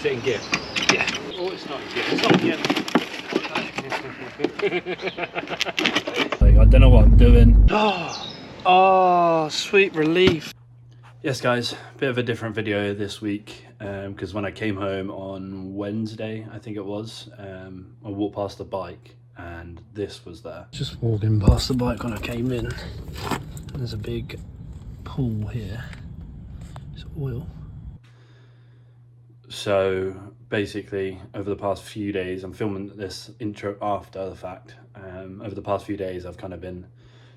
Is it in gear? Yeah. Oh, it's not in gear. It's not in gear. I don't know what I'm doing. Oh, sweet relief. Yes guys, bit of a different video this week because when I came home on Wednesday, I think it was, I walked past the bike and this was there. Just walking past the bike when I came in. There's a big pool here. It's oil. So basically over the past few days, I'm filming this intro after the fact. Over the past few days I've kind of been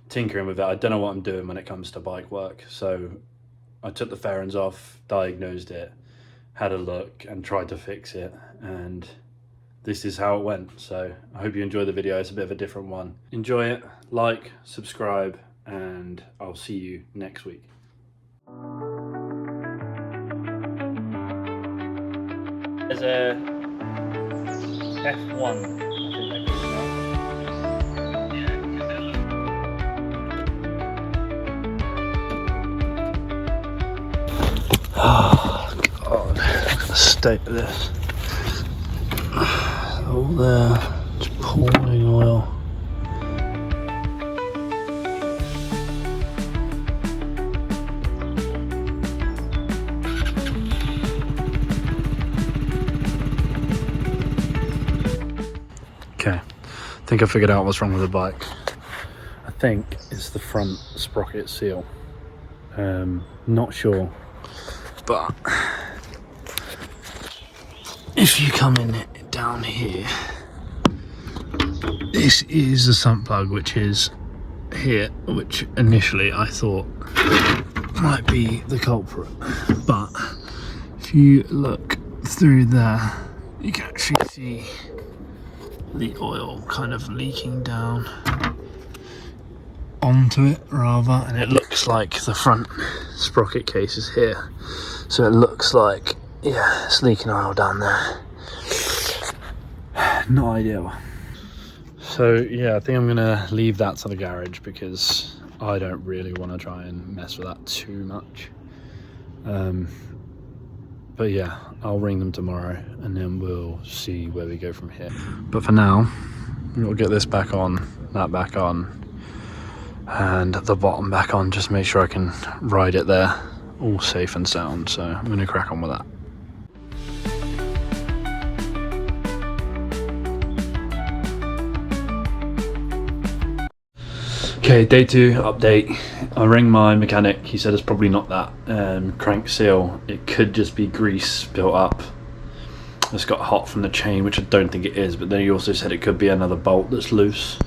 tinkering with it. I don't know what I'm doing when it comes to bike work, so I took the fairings off, diagnosed it, had a look and tried to fix it, and this is how it went. So I hope you enjoy the video. It's a bit of a different one. Enjoy it, like, subscribe, and I'll see you next week. There's a F1, I think they're called now. Oh god, look at the state of this. All there, just pouring oil. Okay, I think I figured out what's wrong with the bike. I think it's the front sprocket seal. Not sure, but if you come in down here, this is the sump plug, which is here, which initially I thought might be the culprit, but if you look through there, you can actually see the oil kind of leaking down onto it rather, and it looks like the front sprocket case is here, so it looks like, yeah, it's leaking oil down there. Not ideal. So yeah, I think I'm gonna leave that to the garage because I don't really want to try and mess with that too much. But yeah, I'll ring them tomorrow and then we'll see where we go from here. But for now, we'll get this back on, that back on, and the bottom back on, just make sure I can ride it there all safe and sound. So I'm going to crack on with that. Okay, day 2 update. I rang my mechanic. He said it's probably not that crank seal. It could just be grease built up. It's got hot from the chain, which I don't think it is, but then he also said it could be another bolt that's loose.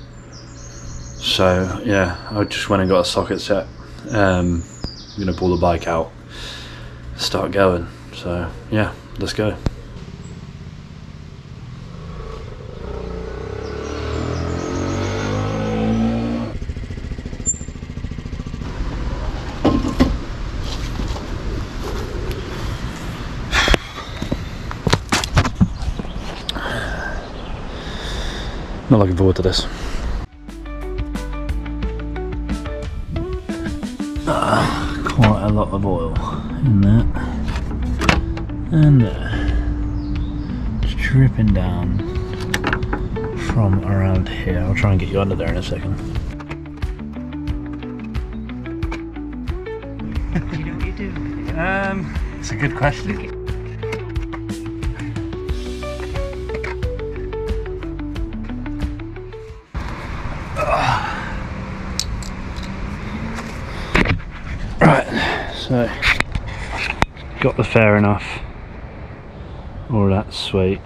So yeah, I just went and got a socket set. I'm gonna pull the bike out, start going. So yeah, let's go. Not looking forward to this. Quite a lot of oil in there and there, just dripping down from around here. I'll try and get you under there in a second. Do you know what you're doing? It's a good question. Right, so got the fair enough, all that sweet,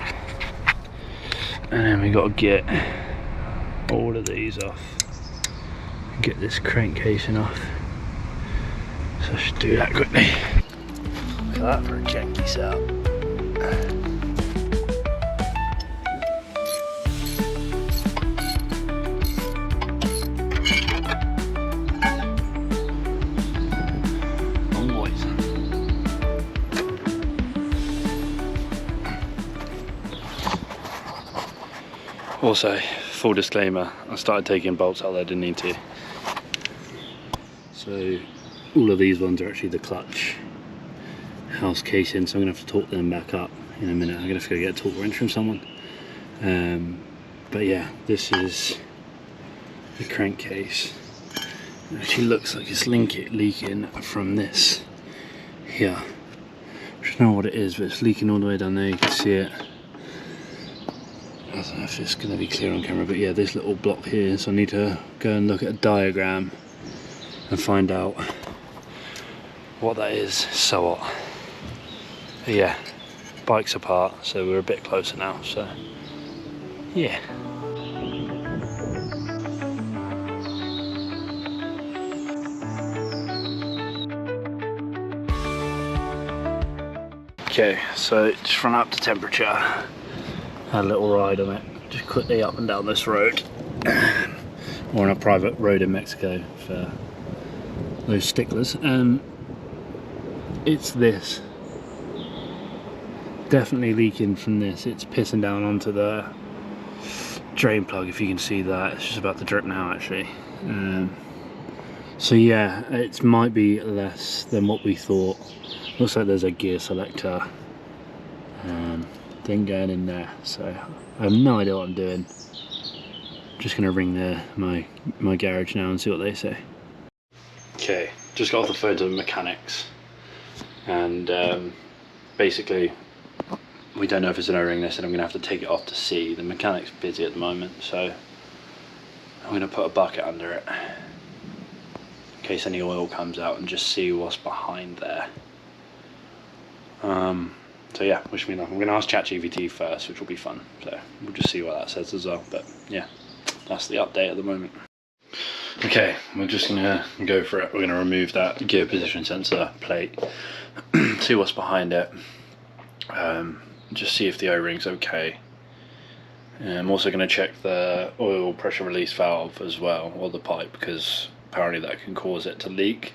and then we got to get all of these off, get this crankcasing off, so I should do that quickly. Look at that for a janky setup. Also, full disclaimer, I started taking bolts out that I didn't need to. So all of these ones are actually the clutch house casing, so I'm going to have to torque them back up in a minute. I'm gonna have to go get a torque wrench from someone. But yeah, this is the crankcase. It actually looks like it's leaking from this here. I don't know what it is, but it's leaking all the way down there. You can see it. I don't know if it's going to be clear on camera, but yeah, this little block here. So I need to go and look at a diagram and find out what that is. So what? But yeah, bikes apart, so we're a bit closer now. So yeah. Okay, so just run up to temperature. Had a little ride on it, just quickly up and down this road. Or on a private road in Mexico for those sticklers. It's this. Definitely leaking from this. It's pissing down onto the drain plug, if you can see that. It's just about to drip now actually. So yeah, it might be less than what we thought. Looks like there's a gear selector thing going in there, so I have no idea what I'm doing. Just gonna ring my garage now and see what they say. Okay, just got off the phone to the mechanics, and basically we don't know if it's an O-ring. They said I'm gonna have to take it off to see. The mechanic's busy at the moment, so I'm gonna put a bucket under it in case any oil comes out and just see what's behind there. So yeah, wish me luck. I'm going to ask ChatGPT first, which will be fun. So we'll just see what that says as well. But yeah, that's the update at the moment. Okay, we're just going to go for it. We're going to remove that gear position sensor plate, see what's behind it, just see if the O-ring's okay. I'm also going to check the oil pressure release valve as well, or the pipe, because apparently that can cause it to leak.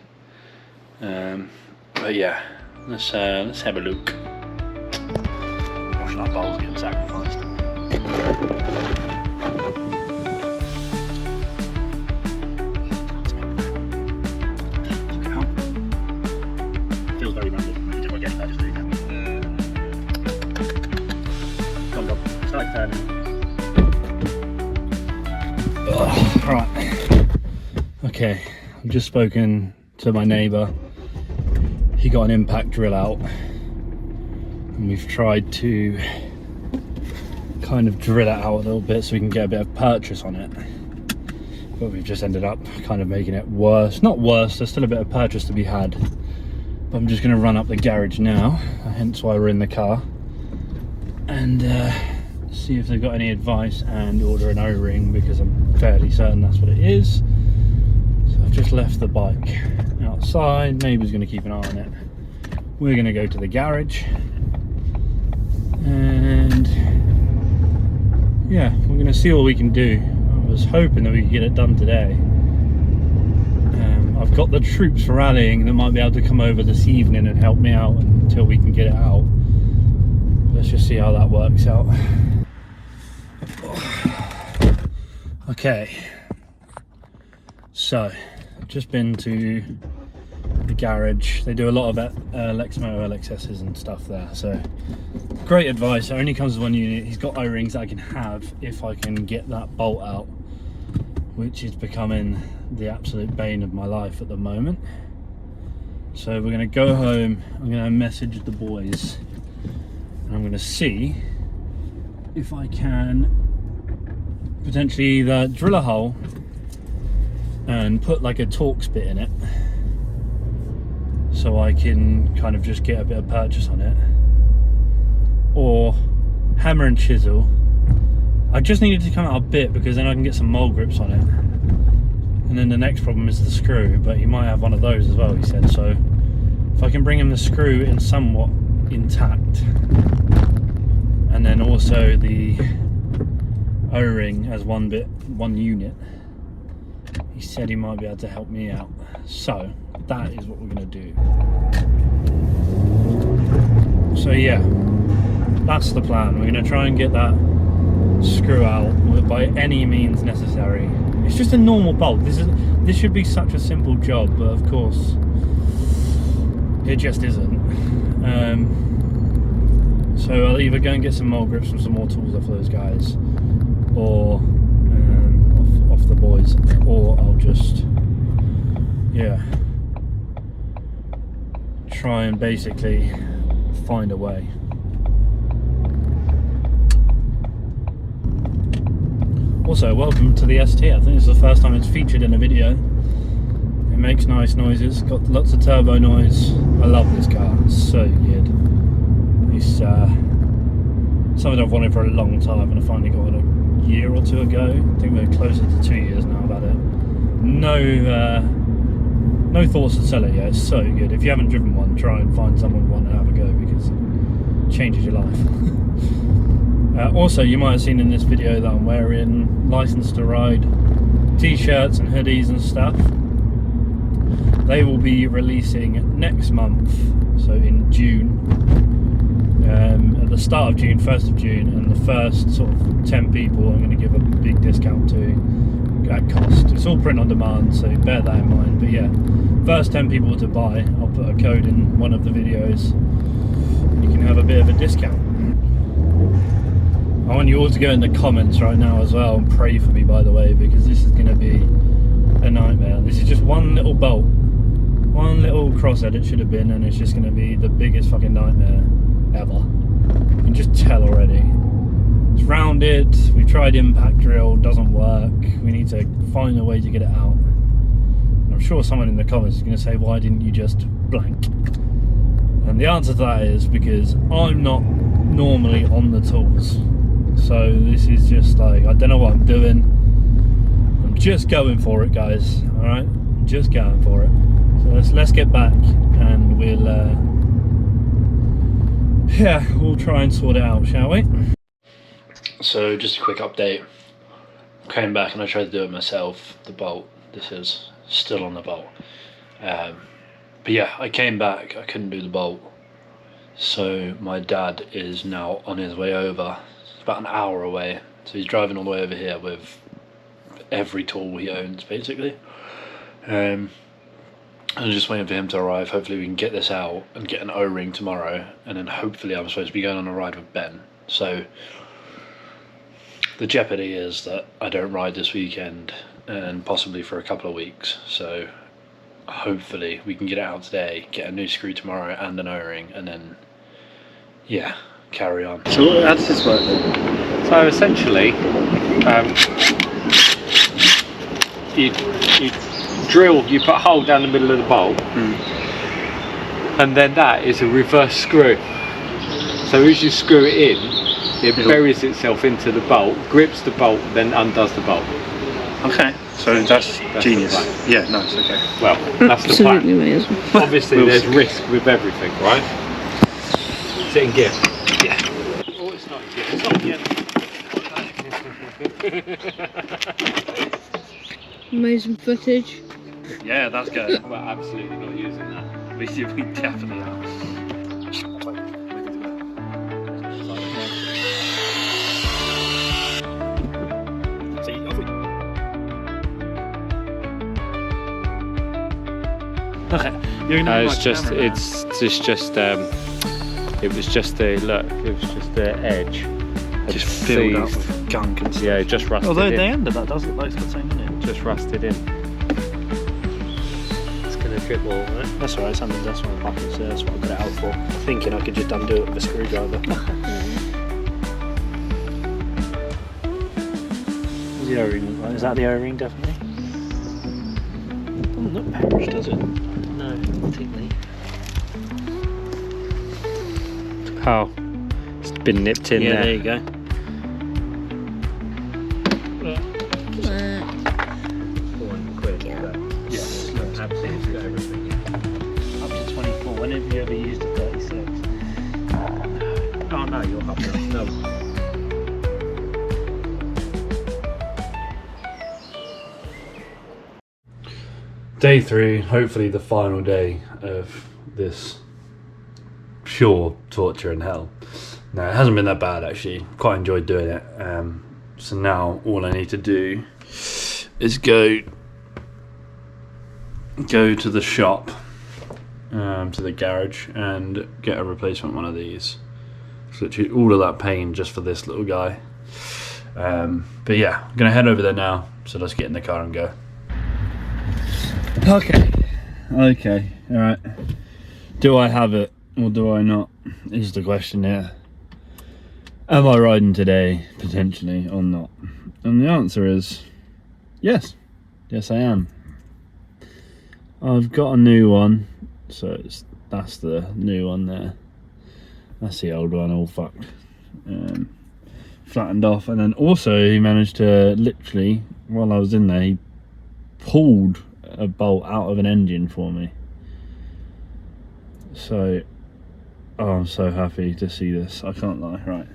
But yeah, let's have a look. Gosh, that bowl's getting sacrificed. Feels very rounded. I didn't want to get that, just do that. Come on, start turning. Right. Okay, I've just spoken to my neighbour. He got an impact drill out, and we've tried to kind of drill it out a little bit so we can get a bit of purchase on it, but we've just ended up kind of making it worse. Not worse, there's still a bit of purchase to be had, but I'm just going to run up the garage now, hence why we're in the car, and see if they've got any advice and order an O-ring, because I'm fairly certain that's what it is. So I've just left the bike outside. Neighbour's going to keep an eye on it. We're going to go to the garage, and yeah, we're going to see what we can do. I was hoping that we could get it done today. I've got the troops rallying that might be able to come over this evening and help me out until we can get it out. Let's just see how that works out. Okay, so just been to the garage. They do a lot of Lexmoto LXSs and stuff there, so great advice. It only comes with one unit. He's got O-rings that I can have if I can get that bolt out, which is becoming the absolute bane of my life at the moment. So we're going to go home, I'm going to message the boys, and I'm going to see if I can potentially either drill a hole and put like a Torx bit in it, so I can kind of just get a bit of purchase on it, or hammer and chisel. I just needed to come out a bit because then I can get some mole grips on it, and then the next problem is the screw, but he might have one of those as well, he said. So if I can bring him the screw in somewhat intact, and then also the O-ring as one unit, he said he might be able to help me out. So that is what we're going to do. So yeah, that's the plan. We're going to try and get that screw out by any means necessary. It's just a normal bolt. This should be such a simple job, but of course it just isn't. So I'll either go and get some more grips and some more tools off those guys, or off the boys, or I'll just, yeah, try and basically find a way. Also, welcome to the ST. I think this is the first time it's featured in a video. It makes nice noises, got lots of turbo noise. I love this car, it's so good. It's something I've wanted for a long time, and I finally got it a year or two ago. I think we're closer to 2 years now about it. No thoughts to sell it yet. It's so good. If you haven't driven one, try and find someone with one and have a go, because it changes your life. Also, you might have seen in this video that I'm wearing License to Ride t-shirts and hoodies and stuff. They will be releasing next month, so in June, at the start of June, 1st of June, and the first sort of 10 people I'm going to give a big discount to at cost. It's all print on demand, so bear that in mind. But yeah, first 10 people to buy, I'll put a code in one of the videos and you can have a bit of a discount. I want you all to go in the comments right now as well and pray for me, by the way, because this is going to be a nightmare. This is just one little bolt, one little crosshead it should have been, and it's just going to be the biggest fucking nightmare ever. You can just tell already. It's rounded, we tried impact drill, doesn't work. We need to find a way to get it out. And I'm sure someone in the comments is going to say, why didn't you just blank? And the answer to that is because I'm not normally on the tools. So this is just like, I don't know what I'm doing. I'm just going for it, guys. Alright? Just going for it. So let's get back and we'll try and sort it out, shall we? So just a quick update. Came back and I tried to do it myself. The bolt, this is still on the bolt. But yeah, I came back, I couldn't do the bolt. So my dad is now on his way over. It's about an hour away. So he's driving all the way over here with every tool he owns, basically. I'm just waiting for him to arrive. Hopefully we can get this out and get an O-ring tomorrow, and then hopefully I'm supposed to be going on a ride with Ben. So the jeopardy is that I don't ride this weekend and possibly for a couple of weeks. So hopefully we can get it out today, get a new screw tomorrow and an O-ring, and then yeah, carry on. So how does this work then? So essentially, you drill, you put a hole down the middle of the bolt, and then that is a reverse screw. So as you screw it in, it buries itself into the bolt, grips the bolt, then undoes the bolt. Okay, so that's genius. The yeah, nice, okay. Well, that's the plan. Obviously there's risk with everything, right? Is it in gear? Yeah. Oh, it's not in gear. It's not in gear. Amazing footage. Yeah, that's good. We're absolutely not using that. We definitely are. Okay. It was just the edge. Just filled up with gunk and stuff. Yeah, it just rusted Although in. the end of that does look like it's got the same in it. Just rusted in. It's gonna drip all, right? That's alright, that's what happens, so that's what I got it out for. Thinking I could just undo it with a screwdriver. What's the O-ring look like? Is that the O-ring, definitely? Doesn't look perished, does it? No, particularly. Oh, it's been nipped in there. Yeah, there you go. Absolutely got everything. Up to 24. When have you ever used a 36? Oh no, you're happy. No. Day 3, hopefully the final day of this pure torture in hell. No, it hasn't been that bad actually. Quite enjoyed doing it. So now all I need to do is go to the shop, to the garage, and get a replacement one of these. It's literally all of that pain just for this little guy. But yeah, I'm gonna head over there now, so let's get in the car and go. Okay, all right. Do I have it or do I not, is the question here. Am I riding today, potentially, or not? And the answer is yes. Yes, I am. I've got a new one, so that's the new one there. That's the old one, all fucked. Flattened off, and then also he managed to literally, while I was in there, he pulled a bolt out of an engine for me. So, oh, I'm so happy to see this, I can't lie. Right,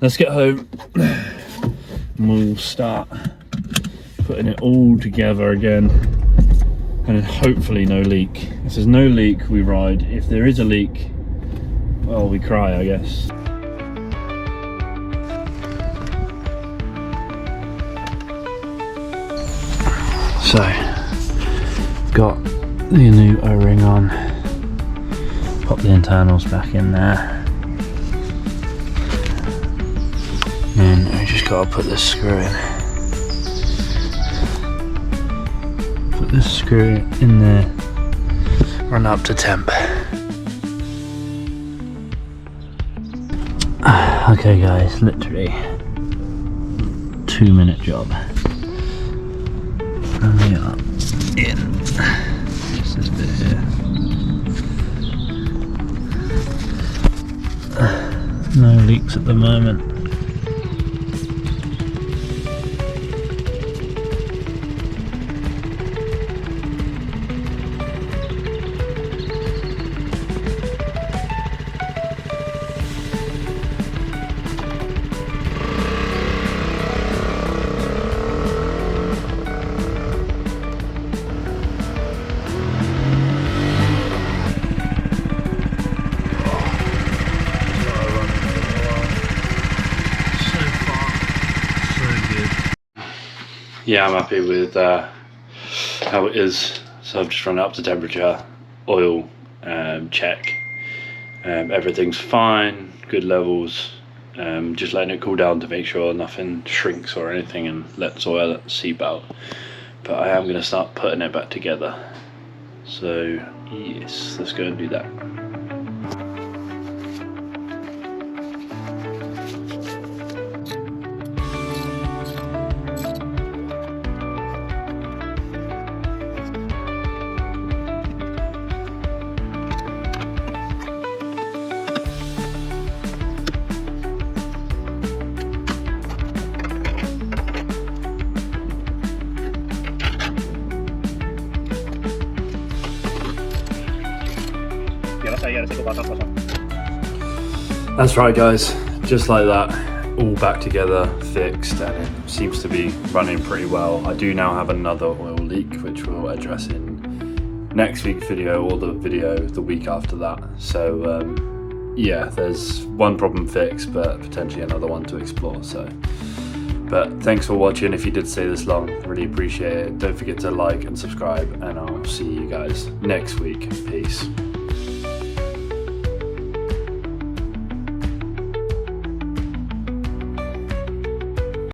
let's get home and we'll start putting it all together again, and then hopefully no leak. If there's no leak, we ride. If there is a leak, well, we cry, I guess. So, got the new O-ring on, pop the internals back in there, and we just gotta put this screw in. Put this screw in there, run up to temp. Okay guys, literally 2-minute job. And we are in. Just this bit here. No leaks at the moment. Yeah, I'm happy with how it is. So I've just run it up to temperature, oil check, everything's fine, good levels. Just letting it cool down to make sure nothing shrinks or anything and lets oil seep out. But I am going to start putting it back together. So yes, let's go and do that. That's right guys, just like that, all back together, fixed, and it seems to be running pretty well. I do now have another oil leak which we'll address in next week's video or the video the week after that. So yeah, there's one problem fixed but potentially another one to explore. So, but thanks for watching. If you did stay this long, really appreciate it. Don't forget to like and subscribe, and I'll see you guys next week. Peace.